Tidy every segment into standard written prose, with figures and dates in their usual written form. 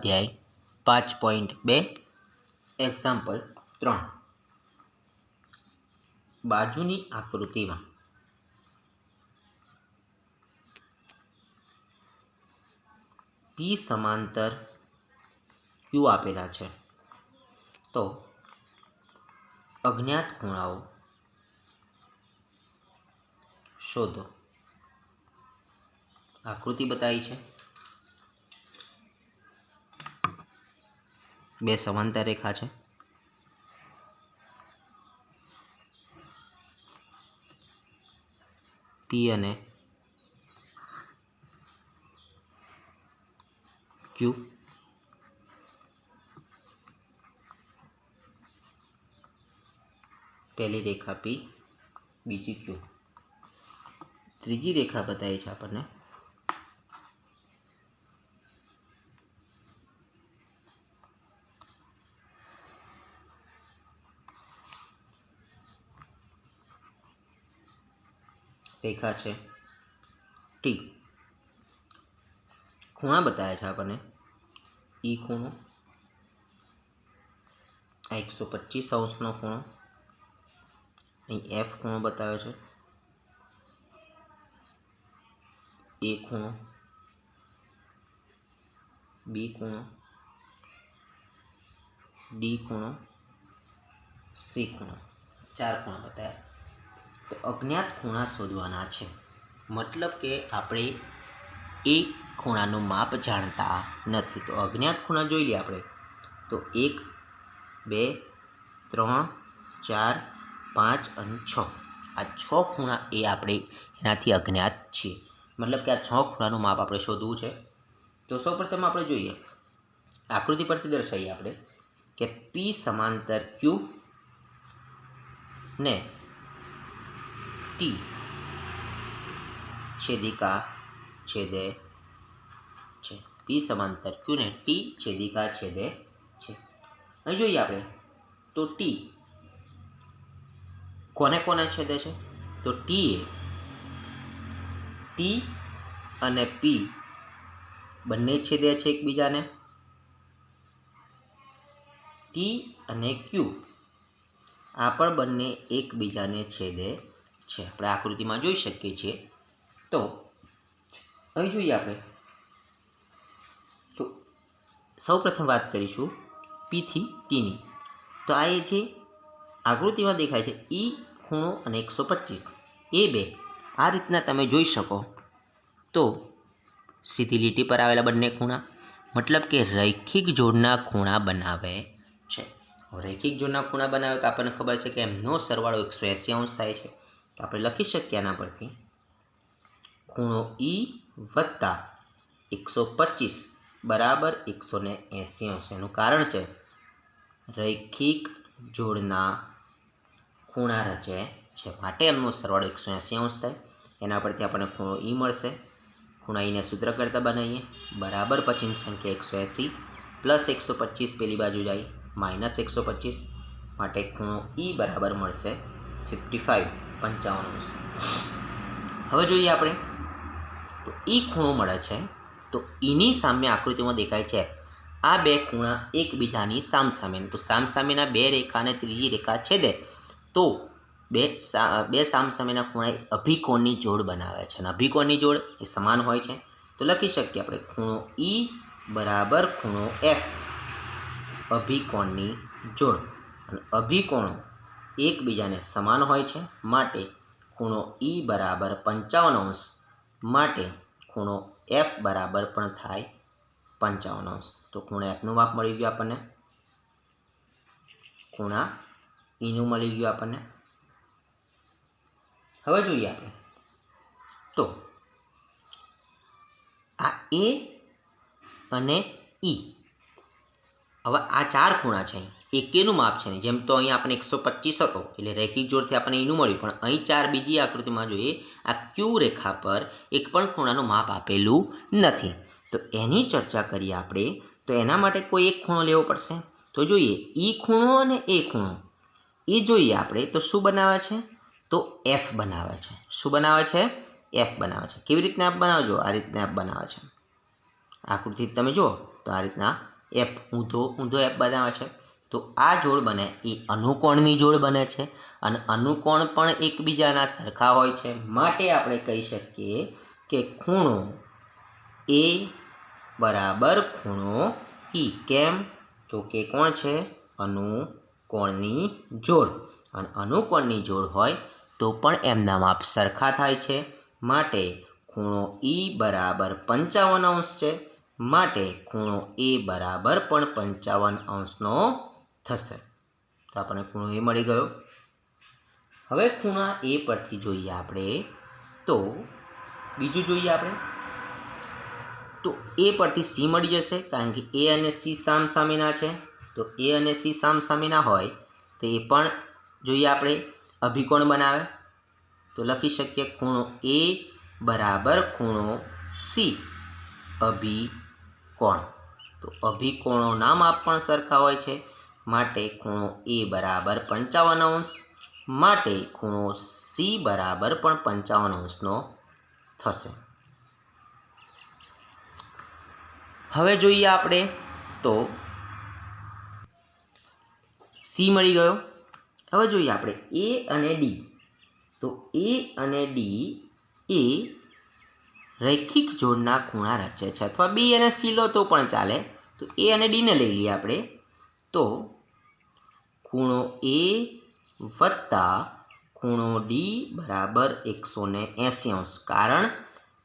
સ્વાધ્યાય 5.2 એક્ઝામ્પલ 3 બાજુની આકૃતિમાં P સમાંતર Q આપેલા છે તો અજ્ઞાત ખૂણાઓ શોધો। આકૃતિ બતાવી છે, બે સમાંતર રેખા છે, P અને Q। પહેલી રેખા P, બીજી Q। ત્રીજી રેખા બતાવી છે આપણને રેખા છે T। ખૂણા બતાવ્યા છે આપણને E ખૂણો, આ 125 અંશનો ખૂણો, અહીં F ખૂણો બતાવ્યો છે, A ખૂણો, B ખૂણો, D ખૂણો, C ખૂણો, 4 ખૂણા બતાવ્યા। તો અજ્ઞાત ખૂણા શોધવાના છે, મતલબ કે આપણે એક ખૂણાનું માપ જાણતા નથી। તો અજ્ઞાત ખૂણા જોઈ લઈએ આપણે તો 1, 2, 3, 4, 5 અને 6, આ 6 ખૂણા એ આપણે એનાથી અજ્ઞાત છીએ, મતલબ કે આ 6 ખૂણાનું માપ આપણે શોધવું છે। તો સૌપ્રથમ આપણે જોઈએ આકૃતિ પરથી દર્શાવીએ આપણે કે P સમાંતર Q ને T છેદિકા છેદે છે। P સમાંતર Q ને T છેદિકા છેદે છે। અહીં જોઈએ આપણે તો T કોને કોને છેદે છે, તો T એ T અને P બંને છેદે છે એકબીજાને, T અને Q આ પણ બંને એકબીજાને છેદે છે, આપણે આકૃતિમાં જોઈ શકીએ છીએ। તો અહીં જોઈએ આપણે તો સૌપ્રથમ વાત કરીશું P થી Tની। તો આ એ જે આકૃતિમાં દેખાય છે E ખૂણો અને 125, એ બે આ રીતના તમે જોઈ શકો તો સીધી લીટી પર આવેલા બંને ખૂણા, મતલબ કે રૈખિક જોડના ખૂણા બનાવે છે। રૈખિક જોડના ખૂણા બનાવે તો આપણને ખબર છે કે એમનો સરવાળો 180 અંશ થાય છે। તો આપણે લખી શકીએ આના પરથી ખૂણો E વત્તા 125 બરાબર 180 અંશ। એનું કારણ છે રૈખિક જોડના ખૂણા રચે છે, માટે એમનો સરવાળો 180 અંશ થાય। એના પરથી આપણને ખૂણો E મળશે। ખૂણા ઈને સૂત્ર કરતાં બનાવીએ, બરાબર પછીની સંખ્યા 180 પ્લસ 125 પેલી બાજુ જાય માઇનસ 125, માટે ખૂણો E બરાબર મળશે 55 અંશ। હવે જોઈએ આપણે તો E ખૂણો મળે છે તો Eની સામે આકૃતિમાં દેખાય છે આ બે ખૂણા એકબીજાની સામસામે, તો સામસામેના બે રેખા અને ત્રીજી રેખા છેદે તો બે સામસામેના ખૂણા અભિકોણની જોડ બનાવે છે, અને અભિકોણની જોડ એ સમાન હોય છે। તો લખી શકીએ આપણે ખૂણો E બરાબર ખૂણો F અભિકોણની જોડ, અને અભિકોણો એકબીજાને સમાન હોય છે, માટે ખૂણો E બરાબર 55 અંશ, માટે ખૂણો F બરાબર પણ થાય 55 અંશ। તો ખૂણા Fનું માપ મળી ગયું આપણને, ખૂણા Eનું મળી ગયું આપણને। હવે જોઈએ આપણે તો આ A અને E, હવે આ 4 ખૂણા છે, એકેનું માપ છે નહીં, જેમ તો અહીં આપણે 125 હતો એટલે રૈખિક જોડથી આપણને એનું મળ્યું, પણ અહીં 4 બીજી આકૃતિમાં જોઈએ આ Q રેખા પર એક પણ ખૂણાનું માપ આપેલું નથી। તો એની ચર્ચા કરીએ આપણે તો એના માટે કોઈ એક ખૂણો લેવો પડશે। તો જોઈએ E ખૂણો અને A ખૂણો, એ જોઈએ આપણે તો શું બનાવે છે, તો F બનાવે છે। શું બનાવે છે, F બનાવે છે। કેવી રીતના F બનાવજો, આ રીતના F બનાવે છે। આકૃતિ તમે જુઓ તો આ રીતના એફ ઊંધો એફ બનાવે છે, તો આ જોડ બને એ અનુકોણની જોડ બને છે અને અનુકોણ પણ એકબીજાના સરખા હોય છે, માટે આપણે કહી શકીએ કે ખૂણો એ બરાબર ખૂણો ઈ. કેમ? તો કે કોણ છે? અનુકોણની જોડ. અને અનુકોણની જોડ હોય તો પણ એમના માપ સરખા થાય છે, માટે ખૂણો ઈ બરાબર 55 છે, માટે ખૂણો એ બરાબર પણ 55 થશે. તો આપણને ખૂણો એ મળી ગયો. હવે ખૂણા એ પરથી જોઈએ આપણે તો બીજું જોઈએ આપણે તો એ પરથી સી મળી જશે, કારણ કે એ અને સી સામસામેના છે. તો એ અને સી સામસામેના હોય તો એ પણ જોઈએ આપણે અભિકોણ બનાવે. તો લખી શકીએ ખૂણો એ બરાબર ખૂણો સી અભિકોણ. તો અભિકોણોના માપ પણ સરખા હોય છે, માટે ખૂણો એ બરાબર 55 માટે ખૂણો સી બરાબર પણ 55 થશે. હવે જોઈએ આપણે તો સી મળી ગયો. હવે જોઈએ આપણે એ અને ડી. તો એ અને ડી એ રૈખિક જોડના ખૂણા રચે છે, અથવા બી અને સી લો તો પણ ચાલે. તો એ અને ડીને લઈ લઈએ આપણે. તો ખૂણો એ વત્તા ખૂણો ડી બરાબર 180°, કારણ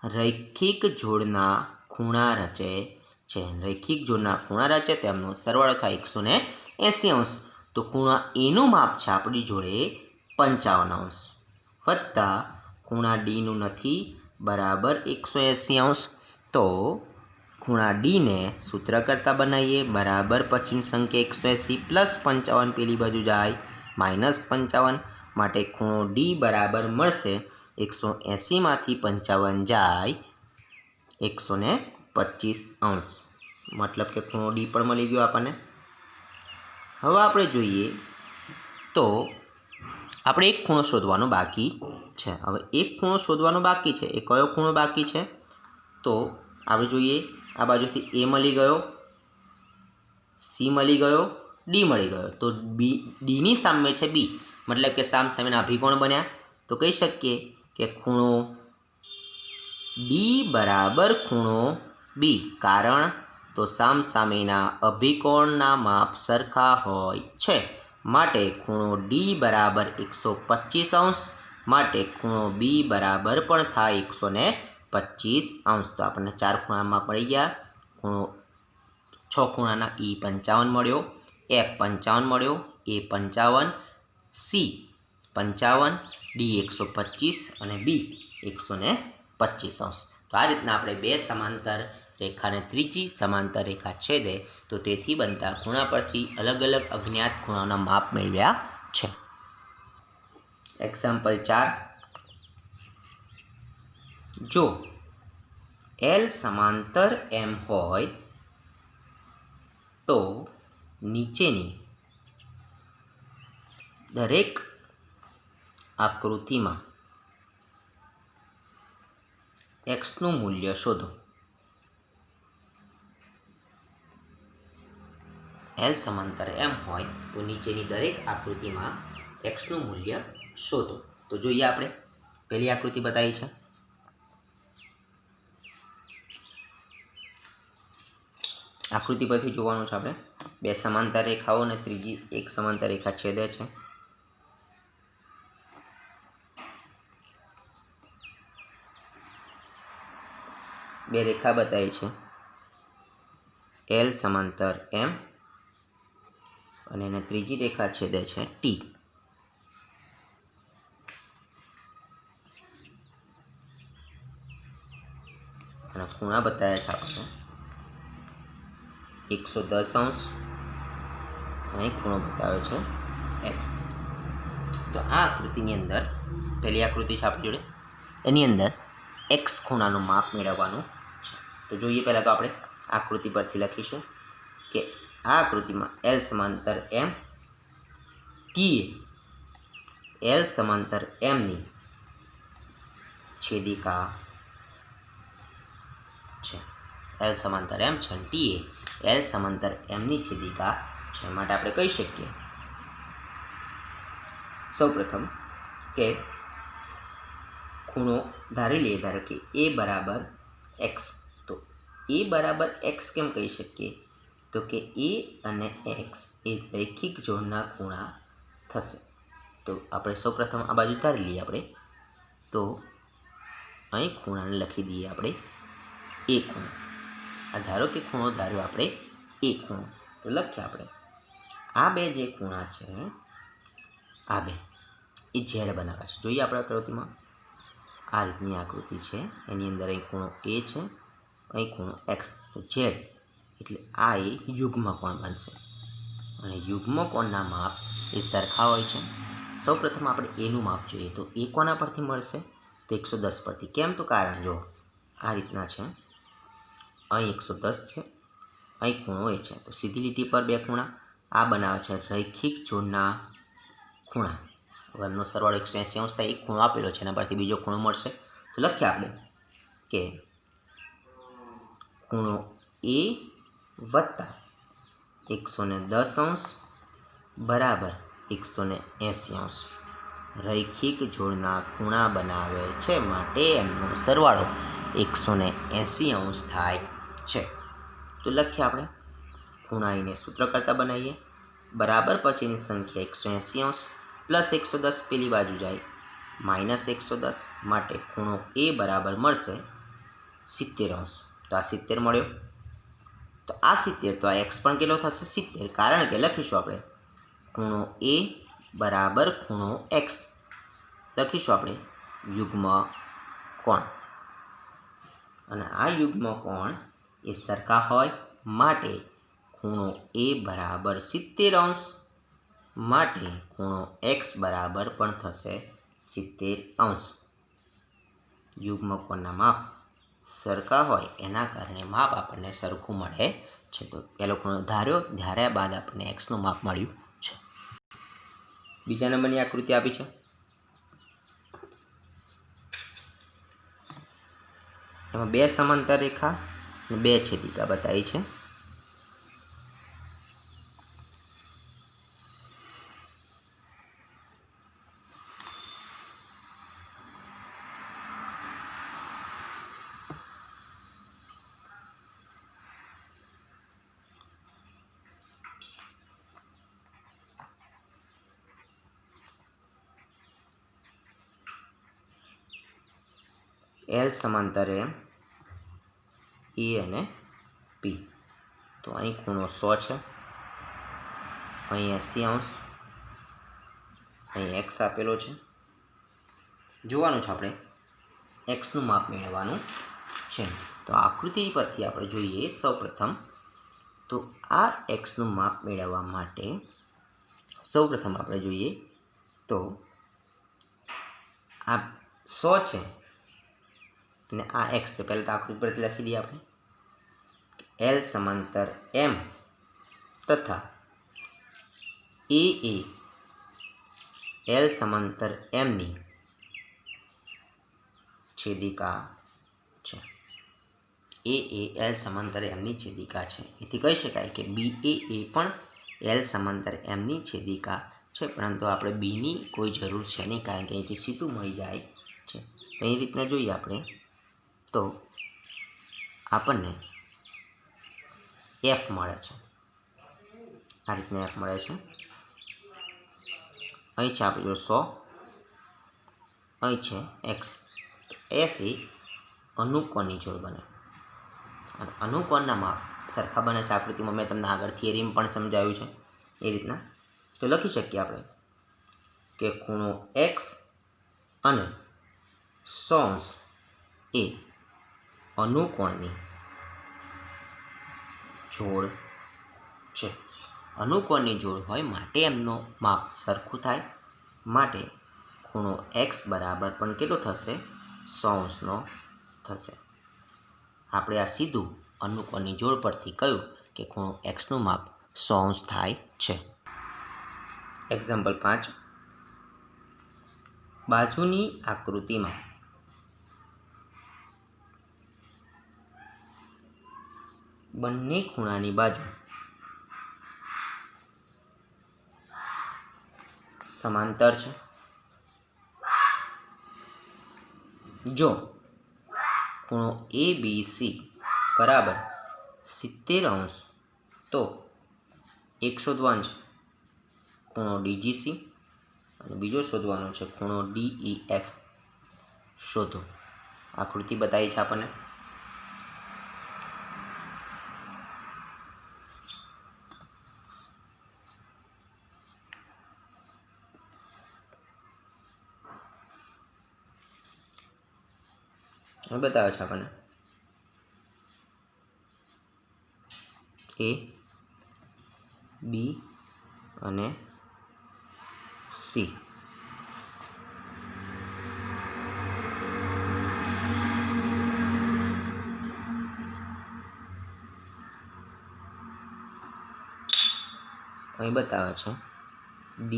રૈખિક જોડના ખૂણા રચે છે. રૈખિક જોડના ખૂણા રચે તેમનો સરવાળો થાય 180°. તો ખૂણા એનું માપ છે આપણી જોડે 55° વત્તા ખૂણા ડીનું નથી બરાબર 180°. તો ખૂણા ડીને સૂત્ર કરતાં બનાવીએ બરાબર પછીની સંખ્યા 180 પ્લસ 55 પેલી બાજુ જાય -55, માટે ખૂણો ડી બરાબર મળશે 180માંથી 55 જાય 125°. મતલબ કે ખૂણો ડી પણ મળી ગયો આપણને. હવે આપણે જોઈએ તો આપણે એક ખૂણો શોધવાનો બાકી છે. હવે એક ખૂણો શોધવાનો બાકી છે. એ કયો ખૂણો બાકી છે? તો આપણે જોઈએ આ બાજુથી એ મળી ગયો, સી મળી ગયો, ડી મળી ગયો. તો ડીની સામે છે બી, મતલબ કે સામસામેના અભિકોણ બન્યા. તો કહી શકીએ કે ખૂણો ડી બરાબર ખૂણો બી, કારણ તો સામસામેના અભિકોણના માપ સરખા હોય છે, માટે ખૂણો ડી બરાબર 125°, માટે ખૂણો બી બરાબર પણ થાય 125°. તો આપણને 4 ખૂણામાં પડી ગયા. ખૂણો 6 ખૂણાના ઈ 55 મળ્યો, એફ 55 મળ્યો, એ 55, સી 55, ડી 125 અને બી 125°. તો આ રીતના આપણે બે સમાંતર રેખાને ત્રીજી સમાંતર રેખા છેદે તો તેથી બનતા ખૂણા પરથી અલગ અલગ અજ્ઞાત ખૂણાઓના માપ મેળવ્યા છે. એક્ઝામ્પલ 4. જો એલ સમાંતર એમ હોય તો નીચેની દરેક આકૃતિમાં એક્સનું મૂલ્ય શોધો. એલ સમાંતર એમ હોય તો નીચેની દરેક આકૃતિમાં એક્સનું મૂલ્ય શોધો. તો જોઈએ આપણે પહેલી આકૃતિ બતાવી છે. આકૃતિ પરથી જોવાનું છે આપણે બે સમાંતર રેખાઓ અને ત્રીજી એક સમાંતર રેખા છેદે છે. બે રેખા બતાવી છે, એલ સમાંતર એમ અને એને ત્રીજી રેખા છેદે છે ટી. અને ખૂણા બતાવ્યા છે આપણે 110° અને ખૂણો બતાવ્યો છે એક્સ. તો આ આકૃતિની અંદર પહેલી આકૃતિ છે આપણી જોડે, એની અંદર એક્સ ખૂણાનું માપ મેળવવાનું છે. તો જોઈએ પહેલાં તો આપણે આકૃતિ પરથી લખીશું કે આ આકૃતિમાં એલ સમાંતર એમ, ટી એલ સમાંતર એમની છેદિકા છે. એલ સમાંતર એમ છે અને ટી એલ સમાંતર એમની છેદિકા છે, માટે આપણે કહી શકીએ સૌપ્રથમ કે ખૂણો ધારી લઈએ, ધારો કે એ બરાબર એક્સ, તો એ બરાબર એક્સ કેમ કહી શકીએ, તો કે એ અને એક્સ એ રૈખિક જોડના ખૂણા થશે. તો આપણે સૌપ્રથમ આ બાજુ ધારી લઈએ આપણે, તો અહીં ખૂણાને લખી દઈએ આપણે એ ખૂણો. આ ધારો કે ખૂણો ધાર્યો આપણે એ ખૂણો, તો લખીએ આપણે આ બે જે ખૂણા છે આ બે એ ઝેડ બનાવે છે. જોઈએ આપણા આકૃતિમાં આ રીતની આકૃતિ છે, એની અંદર અહીં ખૂણો એ છે, અહીં ખૂણો એક્સ, ઝેડ એટલે આ એ યુગ્મ કોણ બનશે અને યુગ્મ કોણના માપ એ સરખા હોય છે. સૌપ્રથમ આપણે એનું માપ જોઈએ, તો એ કોના પરથી મળશે, તો 110 પરથી. કેમ, તો કારણ જો આ રીતના છે, અહીં 110 છે, અહીં ખૂણો એ છે, તો સીધી લીટી પર બે ખૂણા આ બનાવે છે રૈખિક જોડના ખૂણા. વનનો સરવાળો 180 થાય, એક ખૂણો આપેલો છે, એના પરથી બીજો ખૂણો મળશે. તો લખીએ આપણે કે ખૂણો એ વત્તા 110 બરાબર 180 રૈખિક જોડના ખૂણા બનાવે છે, માટે એમનો સરવાળો 180 થાય છે. તો લખીએ આપણે ખૂણા એને સૂત્ર કરતાં બનાવીએ, બરાબર પછીની સંખ્યા 180 પ્લસ 110 પેલી બાજુ જાય માઇનસ 110, માટે ખૂણો એ બરાબર મળશે 70°. તો આ 70 મળ્યો, તો આ 70, તો આ એક્સ પણ કેટલો થશે 70, કારણ કે લખીશું આપણે ખૂણો એ બરાબર ખૂણો એક્સ, લખીશું આપણે યુગ્મ કોણ, અને આ યુગ્મ કોણ એ સરખા હોય માટે ખૂણો એ બરાબર 70°, માટે ખૂણો એક્સ બરાબર પણ થશે 70°. યુગ્મ કોણના માપ સરખા હોય એના કારણે માપ આપણને સરખું મળે છે. તો પહેલો ખૂણો ધાર્યા બાદ આપણને એક્સનું માપ મળ્યું છે. બીજા નંબરની આકૃતિ આપી છે, એમાં બે સમાંતર રેખા અને બે છેદિકા બતાવી છે. એલ સમાંતર એમ એ અને પી, તો અહીં ખૂણો 100 છે, અહીં 80°, અહીં એક્સ આપેલો છે. જોવાનું છે આપણે એક્સનું માપ મેળવવાનું છે. તો આકૃતિ પરથી આપણે જોઈએ સૌપ્રથમ, તો આ એક્સનું માપ મેળવવા માટે સૌપ્રથમ આપણે જોઈએ તો આ 100 છે અને આ એક્સ છે. પહેલાં તો આકૃતિ પરથી લખી દઈએ આપણે એલ સમાંતર એમ તથા એ એલ સમાંતર એમની છેદિકા છે. એ એલ સમાંતર એમની છેદિકા છે, એથી કહી શકાય કે બી એ પણ એલ સમાંતર એમની છેદિકા છે, પરંતુ આપણે બીની કોઈ જરૂર છે નહીં, કારણ કે અહીંથી સીધું મળી જાય છે. તો એ રીતના જોઈએ આપણે તો આપણને એફ મળે છે, આ રીતના એફ મળે છે. અહીં છે આપણે 100, અહીં છે એક્સ. એફ એ અનુકોણની જોડ બને અને અનુકોણના માપ સરખા બને છે. આકૃતિમાં મેં તમને આગળ થિયરીમાં પણ સમજાવ્યું છે એ રીતના. તો લખી શકીએ આપણે કે ખૂણો એક્સ અને 100° એ અનુકોણની જોડ છે. અનુકોણની જોડ હોય માટે એમનો માપ સરખું થાય, માટે ખૂણો એક્સ બરાબર પણ કેટલો થશે 100°નો થશે. આપણે આ સીધું અનુકોણની જોડ પરથી કહ્યું કે ખૂણો એક્સનું માપ 100° થાય છે. એક્ઝામ્પલ 5, બાજુની બંને ખૂણાની બાજુ સમાંતર છે. જો ખૂણો ABC બરાબર 70° તો એક શોધવાનું છે ખૂણો DGC અને બીજો શોધવાનો છે ખૂણો DEF. શોધો. આકૃતિ બતાવી છે આપણને. બતાવે છે આપણને A, B અને C. અહીં બતાવે છે D,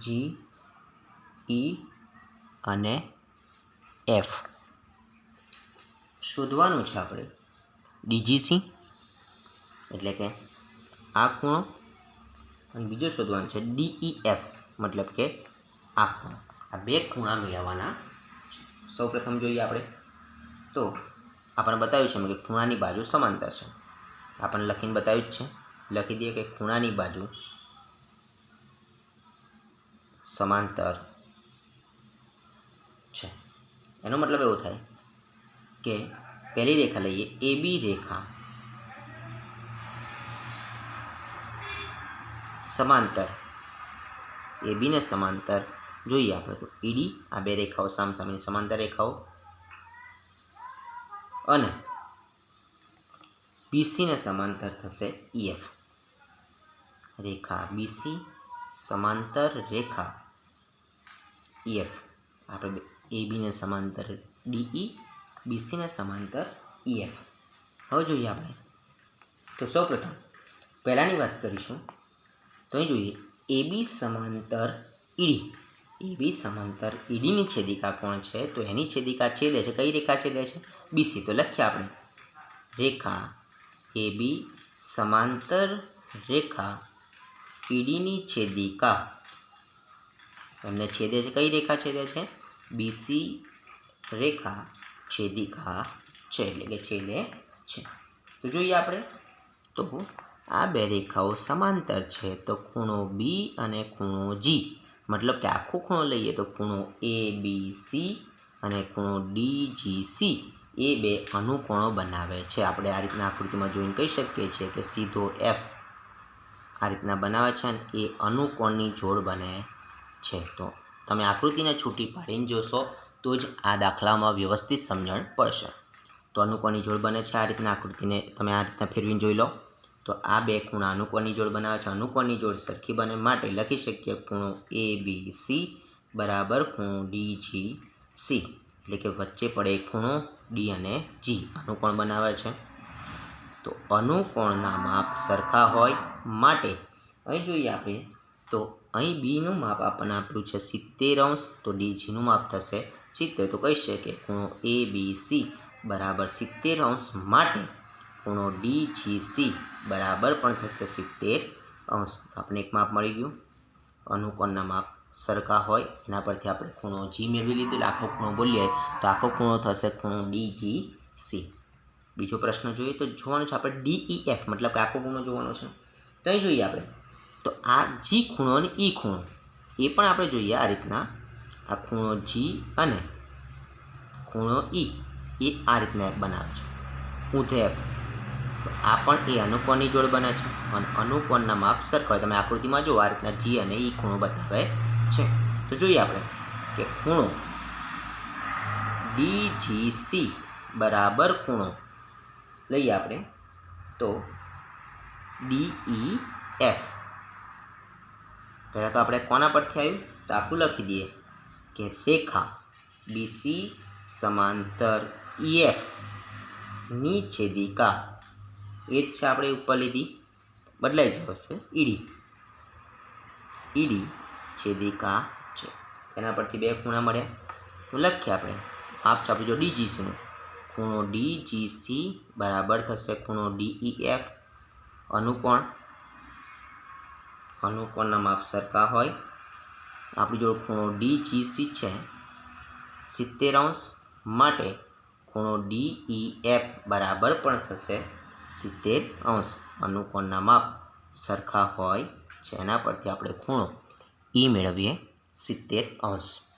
G, E અને F. શોધવાનું છે આપણે DGC એટલે કે આ ખૂણો અને બીજો શોધવાનો છે DEF મતલબ કે આ ખૂણો. આ બે ખૂણા મેળવવાના છે. સૌપ્રથમ જોઈએ આપણે તો આપણને બતાવ્યું છે કે ખૂણાની બાજુ સમાંતર છે. આપણને લખીને બતાવ્યું જ છે. લખી દઈએ કે ખૂણાની બાજુ સમાંતર છે. એનો મતલબ એવો થાય કે પહેલી રેખા લઈએ AB રેખા સમાંતર AB ને સમાંતર જોઈએ આપણે તો ED. આ બે રેખાઓ સામસામેની સમાંતર રેખાઓ અને BC ને સમાંતર થશે EF. રેખા BC સમાંતર રેખા EF. આપણે AB ને સમાંતર DE, BC ને સમાંતર EF. હવે જોઈએ આપણે તો સૌપ્રથમ પહેલાંની વાત કરીશું તો અહીં જોઈએ AB સમાંતર ED. AB સમાંતર EDની છેદિકા કોણ છે તો એની છેદિકા છેદે છે કઈ રેખા છેદે છે BC. તો લખીએ આપણે રેખા AB સમાંતર રેખા EDની છેદિકા એમને છેદે છે કઈ રેખા છેદે છે BC રેખા છેદિકા છે એટલે કે છેદે છે. તો જોઈએ આપણે તો આ બે રેખાઓ સમાંતર છે તો ખૂણો B અને ખૂણો G મતલબ કે આખો ખૂણો લઈએ તો ખૂણો ABC અને ખૂણો DGC એ બે અનુકોણો બનાવે છે. આપણે આ રીતના આકૃતિમાં જોઈને કહી શકીએ છીએ કે સીધો F આ રીતના બનાવે છે અને એ અનુકોણની જોડ બને છે. તો તમે આકૃતિને છૂટી પાડીને જોશો તો જ આ દાખલામાં વ્યવસ્થિત સમજણ પડશે. તો અનુકોણની જોડ બને છે. આ રીતના આકૃતિને તમે આ રીતના ફેરવીને જોઈ લો તો આ બે ખૂણા અનુકોણની જોડ બનાવે છે. અનુકોણની જોડ સરખી બને માટે લખી શકીએ ખૂણો ABC બરાબર ખૂણો DGC એટલે કે વચ્ચે પડે ખૂણો D અને G અનુકોણ બનાવે છે. તો અનુકોણના માપ સરખા હોય માટે અહીં જોઈએ આપણે તો અહીં બીનું માપ આપણને આપ્યું છે 70° તો DGનું માપ થશે 70. તો કહી શકીએ ખૂણો ABC બરાબર 70° માટે ખૂણો DGC બરાબર પણ થશે 70°. આપણે એક માપ મળી ગયું. અનુકોણના માપ સરખા હોય એના પરથી આપણે ખૂણો G મેળવી લીધું. આખો ખૂણો બોલીએ તો આખો ખૂણો થશે ખૂણો DGC. બીજો પ્રશ્ન જોઈએ તો જોવાનું છે આપણે DEF મતલબ કે આખો ખૂણો જોવાનો છે. તો અહીં જોઈએ આપણે તો આ G ખૂણો અને E ખૂણો એ પણ આપણે જોઈએ આ રીતના આ ખૂણો G અને ખૂણો E એ આ રીતના બનાવે છે ઊંધે F. તો આ પણ એ અનુકોણની જોડ બને છે અને અનુકોણના માપ સરખા હોય. તમે આકૃતિમાં જો આ રીતના G અને E ખૂણો બતાવે છે. તો જોઈએ આપણે કે ખૂણો DGC બરાબર ખૂણો લઈએ આપણે તો DEF. પહેલાં તો આપણે કોના પરથી આવ્યું તો આખું લખી દઈએ કે રેખા BC સમાંતર EF ની છેદિકા એ જ છે આપણે ઉપર લીધી બદલાઈ જશે ED છેદિકા છે. તેના પરથી બે ખૂણા મળ્યા તો લખીએ આપણે માપ છે આપણું જો DGCનું ખૂણો DGC બરાબર થશે ખૂણો DEF. અનુકોણના માપ સરખા હોય. આપણી જોડે ખૂણો DGC છે 70° માટે ખૂણો DEF બરાબર પણ થશે 70°. અનુકોણના માપ સરખા હોય છે. એના પરથી આપણે ખૂણો E મેળવીએ 70°.